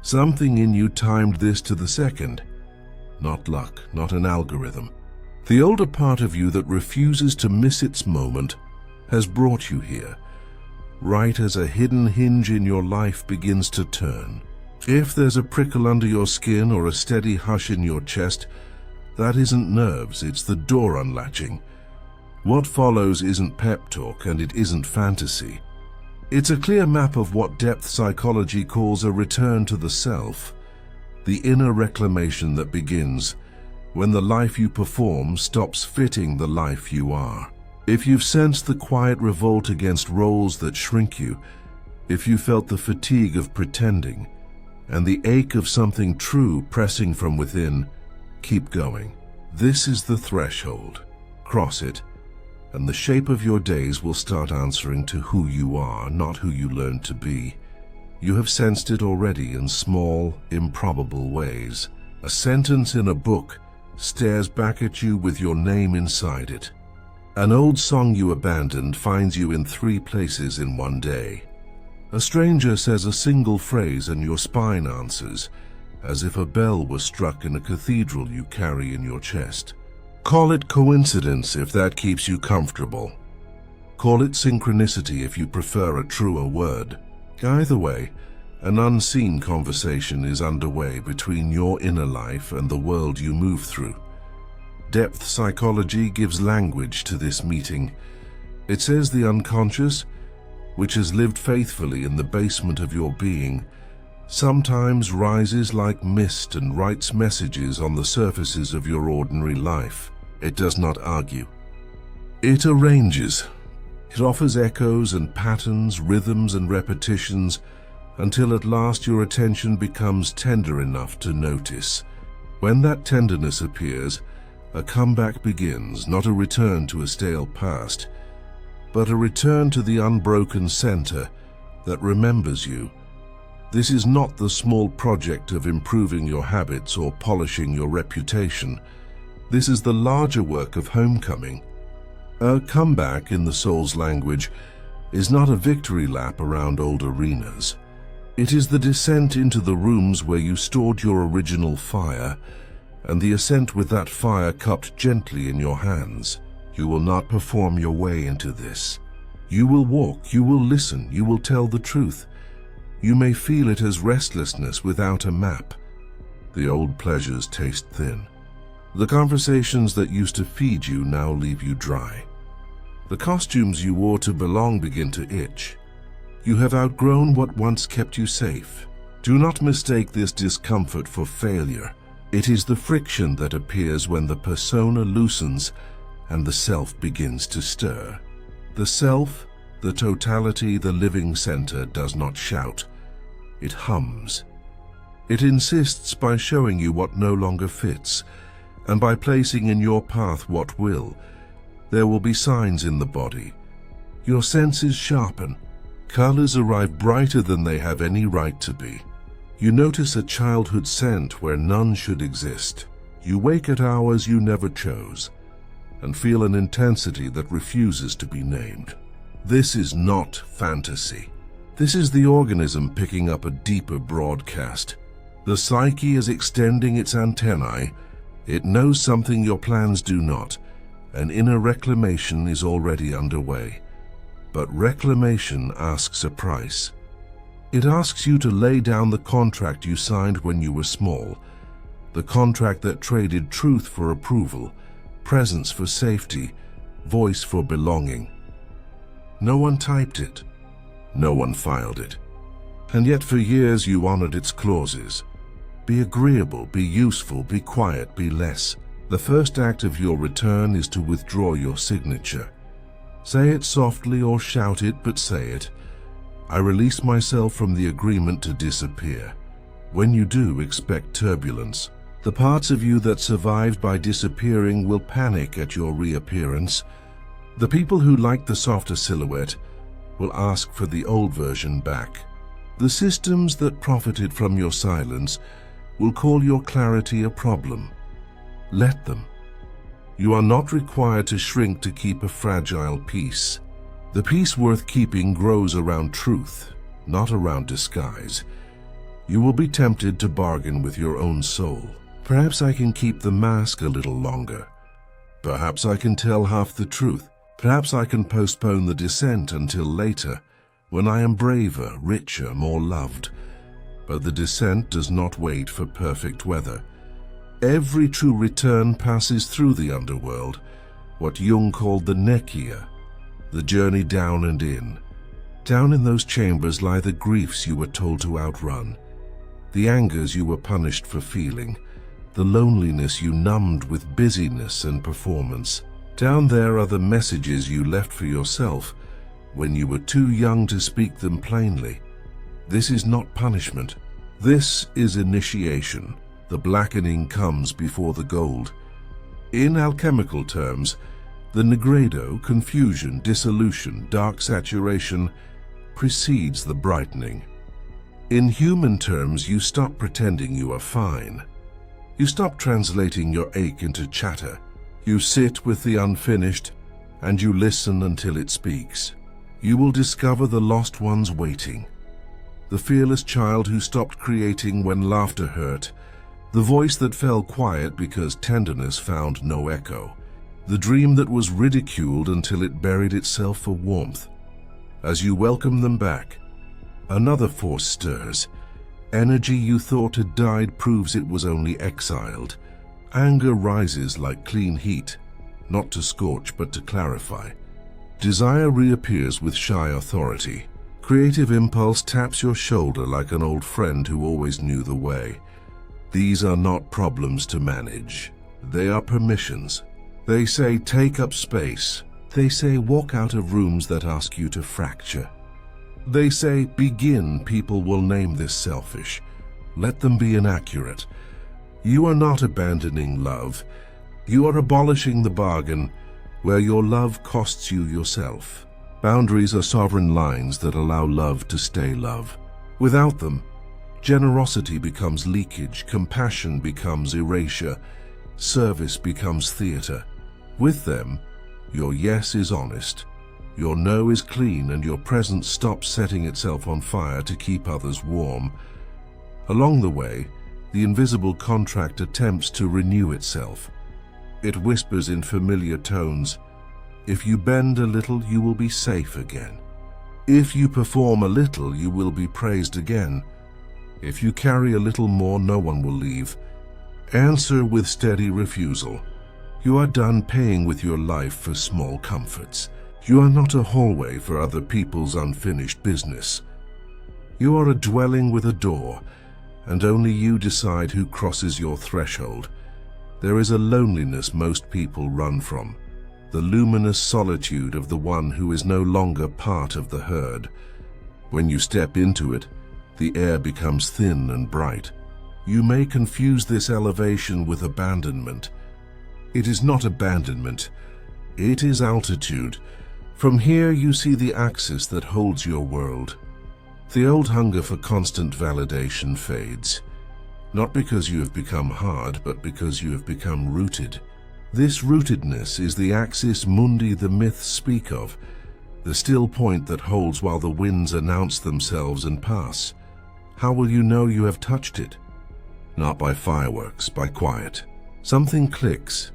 Something in you timed this to the second. Not luck, not an algorithm. The older part of you that refuses to miss its moment has brought you here, right as a hidden hinge in your life begins to turn. If there's a prickle under your skin or a steady hush in your chest, that isn't nerves, it's the door unlatching. What follows isn't pep talk and it isn't fantasy. It's a clear map of what depth psychology calls a return to the self, the inner reclamation that begins when the life you perform stops fitting the life you are. If you've sensed the quiet revolt against roles that shrink you, if you felt the fatigue of pretending and the ache of something true pressing from within, keep going. This is the threshold. Cross it, and the shape of your days will start answering to who you are, not who you learned to be. You have sensed it already in small, improbable ways. A sentence in a book stares back at you with your name inside it. An old song you abandoned finds you in 3 places in one day. A stranger says a single phrase and your spine answers, as if a bell was struck in a cathedral you carry in your chest. Call it coincidence if that keeps you comfortable. Call it synchronicity if you prefer a truer word. Either way, an unseen conversation is underway between your inner life and the world you move through. Depth psychology gives language to this meeting. It says the unconscious, which has lived faithfully in the basement of your being, sometimes rises like mist and writes messages on the surfaces of your ordinary life. It does not argue. It arranges. It offers echoes and patterns, rhythms and repetitions, until at last your attention becomes tender enough to notice. When that tenderness appears, a comeback begins, not a return to a stale past, but a return to the unbroken center that remembers you. This is not the small project of improving your habits or polishing your reputation. This is the larger work of homecoming. A comeback, in the soul's language, is not a victory lap around old arenas. It is the descent into the rooms where you stored your original fire, and the ascent with that fire cupped gently in your hands. You will not perform your way into this. You will walk, you will listen, you will tell the truth. You may feel it as restlessness without a map. The old pleasures taste thin. The conversations that used to feed you now leave you dry. The costumes you wore to belong begin to itch. You have outgrown what once kept you safe. Do not mistake this discomfort for failure. It is the friction that appears when the persona loosens and the self begins to stir. The self, the totality, the living center does not shout. It hums. It insists by showing you what no longer fits, and by placing in your path what will. There will be signs in the body. Your senses sharpen. Colors arrive brighter than they have any right to be. You notice a childhood scent where none should exist. You wake at hours you never chose, and feel an intensity that refuses to be named. This is not fantasy. This is the organism picking up a deeper broadcast. The psyche is extending its antennae. It knows something your plans do not. An inner reclamation is already underway. But reclamation asks a price. It asks you to lay down the contract you signed when you were small, the contract that traded truth for approval, presence for safety, voice for belonging. No one typed it. No one filed it. And yet for years you honored its clauses. Be agreeable, be useful, be quiet, be less. The first act of your return is to withdraw your signature. Say it softly or shout it, but say it. I release myself from the agreement to disappear. When you do, expect turbulence. The parts of you that survived by disappearing will panic at your reappearance. The people who like the softer silhouette will ask for the old version back. The systems that profited from your silence will call your clarity a problem. Let them. You are not required to shrink to keep a fragile peace. The peace worth keeping grows around truth, not around disguise. You will be tempted to bargain with your own soul. Perhaps I can keep the mask a little longer. Perhaps I can tell half the truth. Perhaps I can postpone the descent until later, when I am braver, richer, more loved. But the descent does not wait for perfect weather. Every true return passes through the underworld, what Jung called the Nekyia, the journey down and in. Down in those chambers lie the griefs you were told to outrun, the angers you were punished for feeling, the loneliness you numbed with busyness and performance. Down there are the messages you left for yourself when you were too young to speak them plainly. This is not punishment. This is initiation. The blackening comes before the gold. In alchemical terms, the nigredo, confusion, dissolution, dark saturation, precedes the brightening. In human terms, you stop pretending you are fine. You stop translating your ache into chatter. You sit with the unfinished, and you listen until it speaks. You will discover the lost ones waiting. The fearless child who stopped creating when laughter hurt. The voice that fell quiet because tenderness found no echo. The dream that was ridiculed until it buried itself for warmth. As you welcome them back, another force stirs. Energy you thought had died proves it was only exiled. Anger rises like clean heat, not to scorch but to clarify. Desire reappears with shy authority. Creative impulse taps your shoulder like an old friend who always knew the way. These are not problems to manage. They are permissions. They say take up space. They say walk out of rooms that ask you to fracture. They say begin, people will name this selfish. Let them be inaccurate. You are not abandoning love. You are abolishing the bargain where your love costs you yourself. Boundaries are sovereign lines that allow love to stay love. Without them, generosity becomes leakage, compassion becomes erasure, service becomes theater. With them, your yes is honest, your no is clean, and your presence stops setting itself on fire to keep others warm. Along the way, the invisible contract attempts to renew itself. It whispers in familiar tones, if you bend a little, you will be safe again. If you perform a little, you will be praised again. If you carry a little more, no one will leave. Answer with steady refusal. You are done paying with your life for small comforts. You are not a hallway for other people's unfinished business. You are a dwelling with a door, and only you decide who crosses your threshold. There is a loneliness most people run from, the luminous solitude of the one who is no longer part of the herd. When you step into it, the air becomes thin and bright. You may confuse this elevation with abandonment. It is not abandonment, it is altitude. From here you see the axis that holds your world. The old hunger for constant validation fades, not because you have become hard, but because you have become rooted. This rootedness is the axis mundi the myths speak of, the still point that holds while the winds announce themselves and pass. How will you know you have touched it? Not by fireworks, by quiet. Something clicks,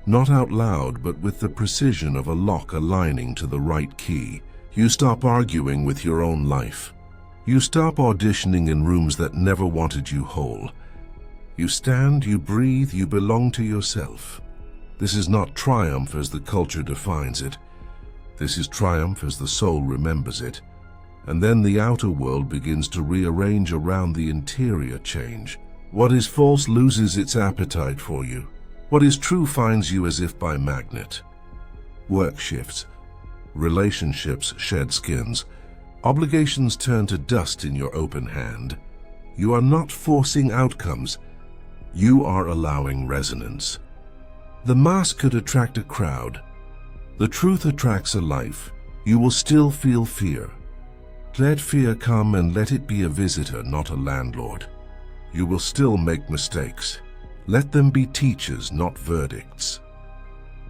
not out loud, but with the precision of a lock aligning to the right key. You stop arguing with your own life. You stop auditioning in rooms that never wanted you whole. You stand, you breathe, you belong to yourself. This is not triumph as the culture defines it. This is triumph as the soul remembers it. And then the outer world begins to rearrange around the interior change. What is false loses its appetite for you. What is true finds you as if by magnet. Work shifts. Relationships shed skins. Obligations turn to dust in your open hand. You are not forcing outcomes. You are allowing resonance. The mask could attract a crowd. The truth attracts a life. You will still feel fear. Let fear come and let it be a visitor, not a landlord. You will still make mistakes. Let them be teachers, not verdicts.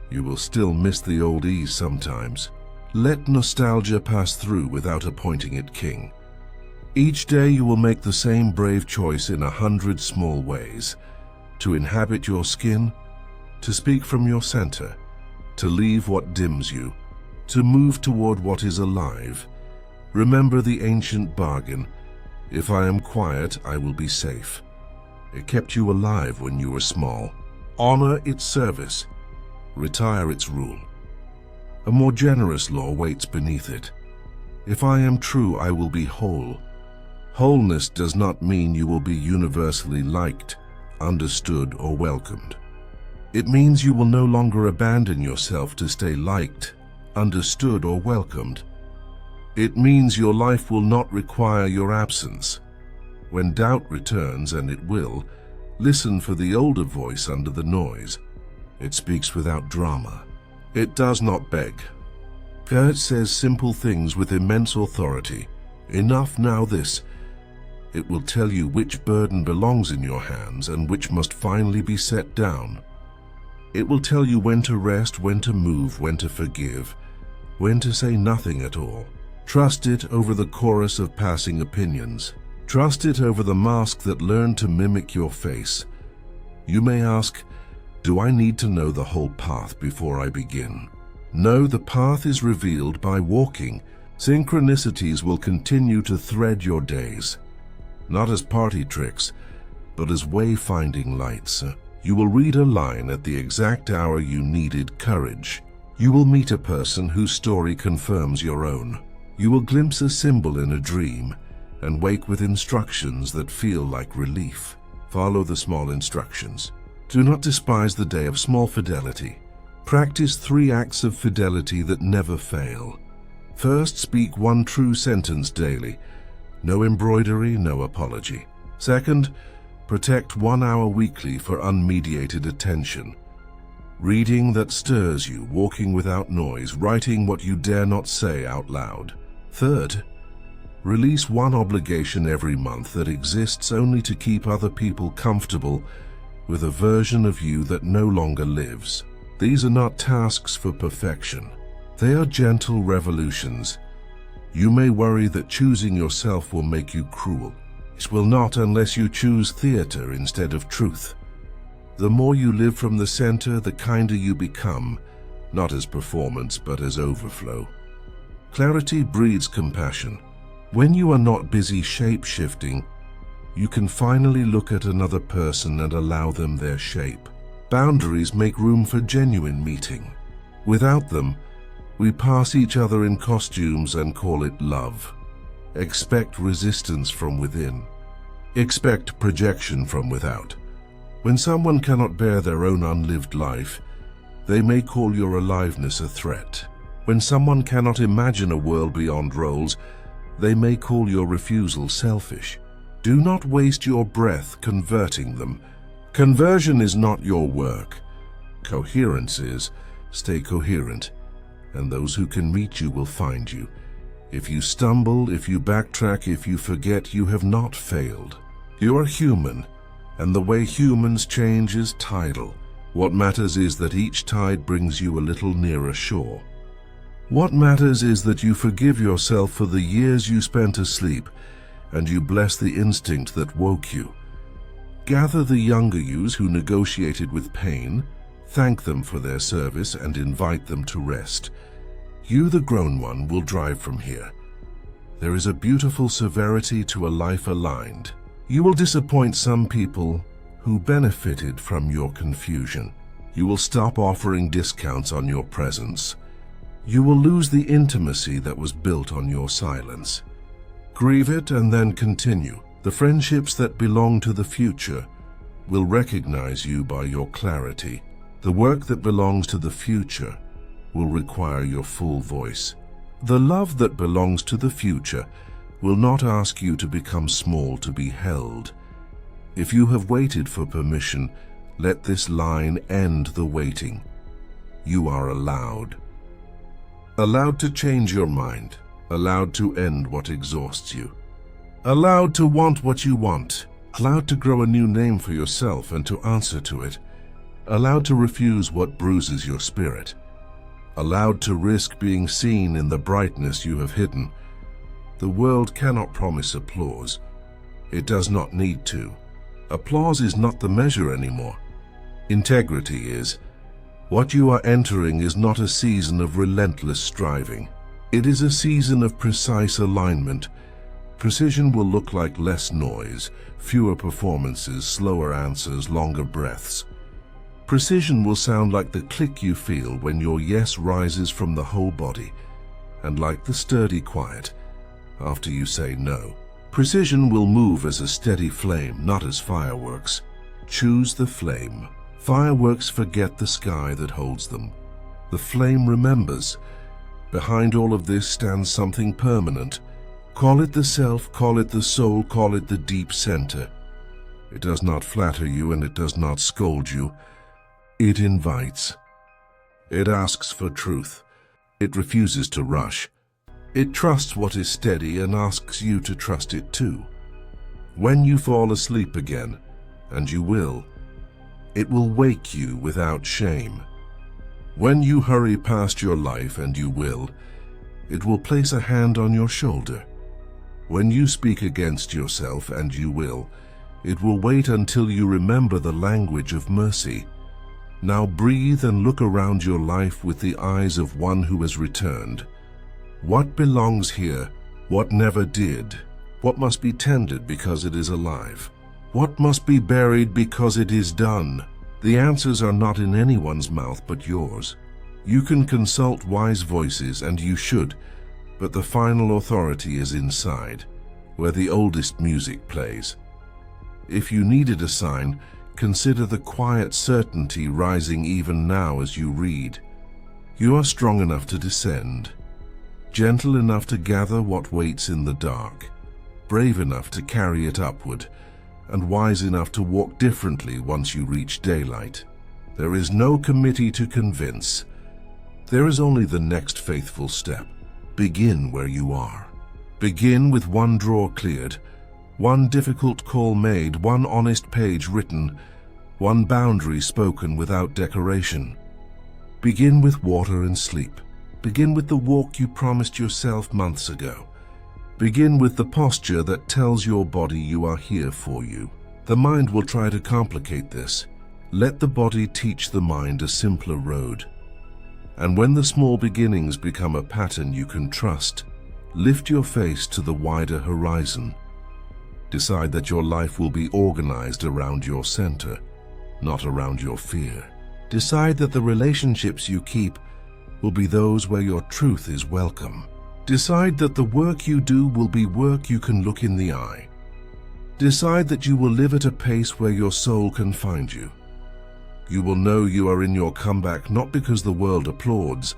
You will still miss the old ease sometimes. Let nostalgia pass through without appointing it king. Each day you will make the same brave choice in 100 small ways: to inhabit your skin, to speak from your center, to leave what dims you, to move toward what is alive. Remember the ancient bargain: if I am quiet, I will be safe. It kept you alive when you were small. Honor its service, retire its rule. A more generous law waits beneath it. If I am true, I will be whole. Wholeness does not mean you will be universally liked, understood, or welcomed. It means you will no longer abandon yourself to stay liked, understood, or welcomed. It means your life will not require your absence. When doubt returns, and it will, listen for the older voice under the noise. It speaks without drama. It does not beg. It says simple things with immense authority. Enough now this. It will tell you which burden belongs in your hands and which must finally be set down. It will tell you when to rest, when to move, when to forgive, when to say nothing at all. Trust it over the chorus of passing opinions. Trust it over the mask that learned to mimic your face. You may ask, do I need to know the whole path before I begin? No, the path is revealed by walking. Synchronicities will continue to thread your days, not as party tricks, but as wayfinding lights. You will read a line at the exact hour you needed courage. You will meet a person whose story confirms your own. You will glimpse a symbol in a dream and wake with instructions that feel like relief. Follow the small instructions. Do not despise the day of small fidelity. Practice 3 acts of fidelity that never fail. First, speak 1 true sentence daily. No embroidery, no apology. Second, protect 1 hour weekly for unmediated attention. Reading that stirs you, walking without noise, writing what you dare not say out loud. Third, release 1 obligation every month that exists only to keep other people comfortable with a version of you that no longer lives. These are not tasks for perfection. They are gentle revolutions. You may worry that choosing yourself will make you cruel. It will not unless you choose theater instead of truth. The more you live from the center, the kinder you become, not as performance but as overflow. Clarity breeds compassion. When you are not busy shape-shifting, you can finally look at another person and allow them their shape. Boundaries make room for genuine meeting. Without them, we pass each other in costumes and call it love. Expect resistance from within. Expect projection from without. When someone cannot bear their own unlived life, they may call your aliveness a threat. When someone cannot imagine a world beyond roles, they may call your refusal selfish. Do not waste your breath converting them. Conversion is not your work. Coherence is. Stay coherent, and those who can meet you will find you. If you stumble, if you backtrack, if you forget, you have not failed. You are human, and the way humans change is tidal. What matters is that each tide brings you a little nearer shore. What matters is that you forgive yourself for the years you spent asleep, and you bless the instinct that woke you. Gather the younger yous who negotiated with pain, thank them for their service, and invite them to rest. You, the grown one, will drive from here. There is a beautiful severity to a life aligned. You will disappoint some people who benefited from your confusion. You will stop offering discounts on your presence. You will lose the intimacy that was built on your silence. Grieve it and then continue. The friendships that belong to the future will recognize you by your clarity. The work that belongs to the future will require your full voice. The love that belongs to the future will not ask you to become small to be held. If you have waited for permission, let this line end the waiting. You are allowed. Allowed to change your mind. Allowed to end what exhausts you. Allowed to want what you want. Allowed to grow a new name for yourself and to answer to it. Allowed to refuse what bruises your spirit. Allowed to risk being seen in the brightness you have hidden. The world cannot promise applause. It does not need to. Applause is not the measure anymore. Integrity is. What you are entering is not a season of relentless striving. It is a season of precise alignment. Precision will look like less noise, fewer performances, slower answers, longer breaths. Precision will sound like the click you feel when your yes rises from the whole body, and like the sturdy quiet after you say no. Precision will move as a steady flame, not as fireworks. Choose the flame. Fireworks forget the sky that holds them. The flame remembers. Behind all of this stands something permanent. Call it the self, call it the soul, call it the deep center. It does not flatter you and it does not scold you. It invites. It asks for truth. It refuses to rush. It trusts what is steady and asks you to trust it too. When you fall asleep again, and you will, it will wake you without shame. When you hurry past your life, and you will, it will place a hand on your shoulder. When you speak against yourself, and you will, it will wait until you remember the language of mercy. Now breathe and look around your life with the eyes of one who has returned. What belongs here? What never did? What must be tended because it is alive? What must be buried because it is done? The answers are not in anyone's mouth but yours. You can consult wise voices, and you should, but the final authority is inside, where the oldest music plays. If you needed a sign, consider the quiet certainty rising even now as you read. You are strong enough to descend, gentle enough to gather what waits in the dark, brave enough to carry it upward, and wise enough to walk differently once you reach daylight. There is no committee to convince. There is only the next faithful step. Begin where you are. Begin with one drawer cleared, one difficult call made, one honest page written, one boundary spoken without decoration. Begin with water and sleep. Begin with the walk you promised yourself months ago. Begin with the posture that tells your body you are here for you. The mind will try to complicate this. Let the body teach the mind a simpler road. And when the small beginnings become a pattern you can trust, lift your face to the wider horizon. Decide that your life will be organized around your center, not around your fear. Decide that the relationships you keep will be those where your truth is welcome. Decide that the work you do will be work you can look in the eye. Decide that you will live at a pace where your soul can find you. You will know you are in your comeback not because the world applauds,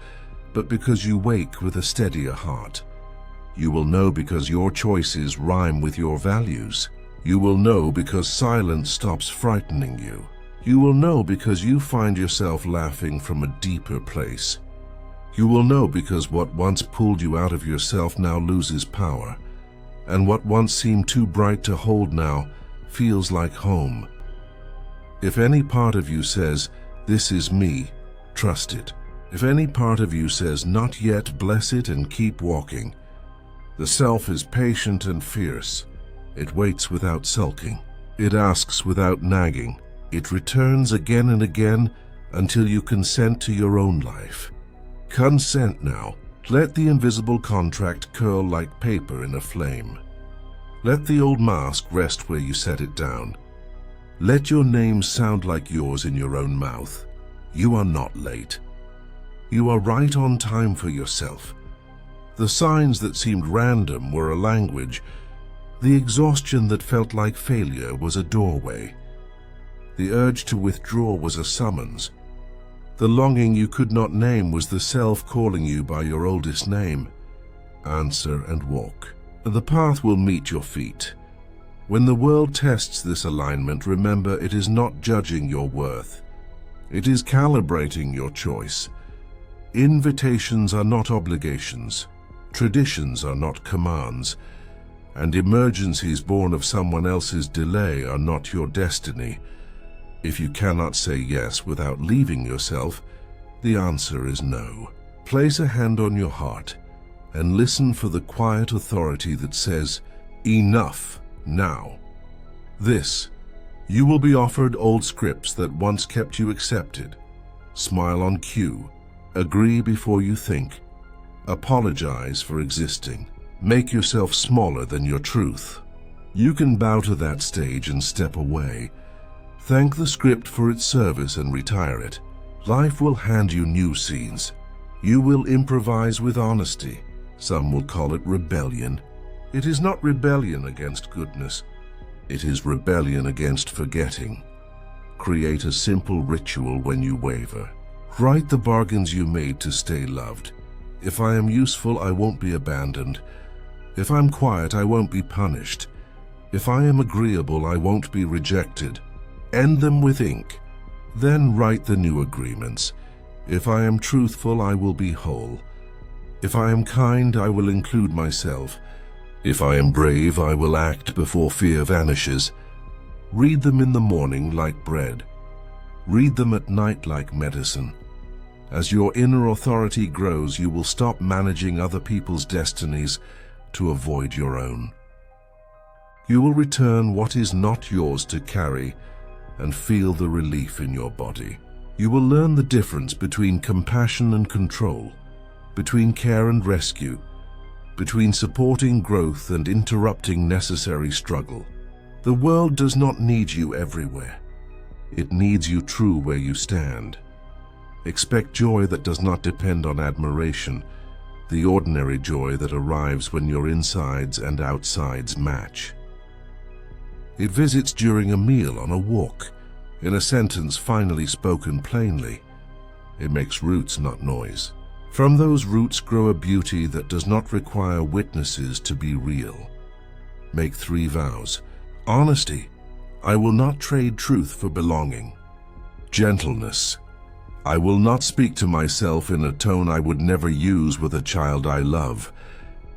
but because you wake with a steadier heart. You will know because your choices rhyme with your values. You will know because silence stops frightening you. You will know because you find yourself laughing from a deeper place. You will know because what once pulled you out of yourself now loses power, and what once seemed too bright to hold now feels like home. If any part of you says, "This is me," trust it. If any part of you says, "Not yet," bless it and keep walking. The self is patient and fierce. It waits without sulking. It asks without nagging. It returns again and again until you consent to your own life. Consent now. Let the invisible contract curl like paper in a flame. Let the old mask rest where you set it down. Let your name sound like yours in your own mouth. You are not late. You are right on time for yourself. The signs that seemed random were a language. The exhaustion that felt like failure was a doorway. The urge to withdraw was a summons. The longing you could not name was the self calling you by your oldest name. Answer and walk. The path will meet your feet. When the world tests this alignment, remember it is not judging your worth. It is calibrating your choice. Invitations are not obligations. Traditions are not commands. And emergencies born of someone else's delay are not your destiny. If you cannot say yes without leaving yourself, the answer is no. Place a hand on your heart. and listen for the quiet authority that says, "Enough now." You will be offered old scripts that once kept you accepted. Smile on cue. Agree before you think. Apologize for existing. Make yourself smaller than your truth. You can bow to that stage and step away. Thank the script for its service and retire it. Life will hand you new scenes. You will improvise with honesty. Some will call it rebellion. It is not rebellion against goodness. It is rebellion against forgetting. Create a simple ritual when you waver. Write the bargains you made to stay loved. If I am useful, I won't be abandoned. If I'm quiet, I won't be punished. If I am agreeable, I won't be rejected. End them with ink. Then write the new agreements. If I am truthful, I will be whole. If I am kind, I will include myself. If I am brave, I will act before fear vanishes. Read them in the morning like bread. Read them at night like medicine. As your inner authority grows, you will stop managing other people's destinies to avoid your own. You will return what is not yours to carry and feel the relief in your body. You will learn the difference between compassion and control, between care and rescue, between supporting growth and interrupting necessary struggle. The world does not need you everywhere. It needs you true where you stand. Expect joy that does not depend on admiration, the ordinary joy that arrives when your insides and outsides match. It visits during a meal, on a walk, in a sentence finally spoken plainly. It makes roots, not noise. From those roots grow a beauty that does not require witnesses to be real. Make 3 vows. Honesty. I will not trade truth for belonging. Gentleness. I will not speak to myself in a tone I would never use with a child I love.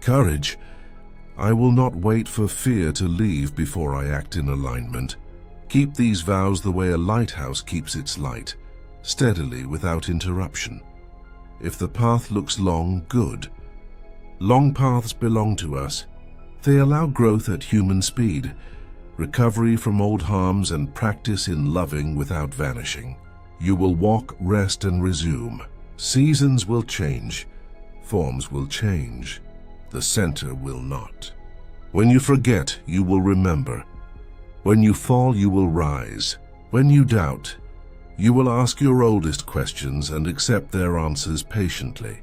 Courage. I will not wait for fear to leave before I act in alignment. Keep these vows the way a lighthouse keeps its light, steadily without interruption. If the path looks long, good. Long paths belong to us. They allow growth at human speed, recovery from old harms, and practice in loving without vanishing. You will walk, rest, and resume. Seasons will change. Forms will change. The center will not. When you forget, you will remember. When you fall, you will rise. When you doubt, you will ask your oldest questions and accept their answers patiently.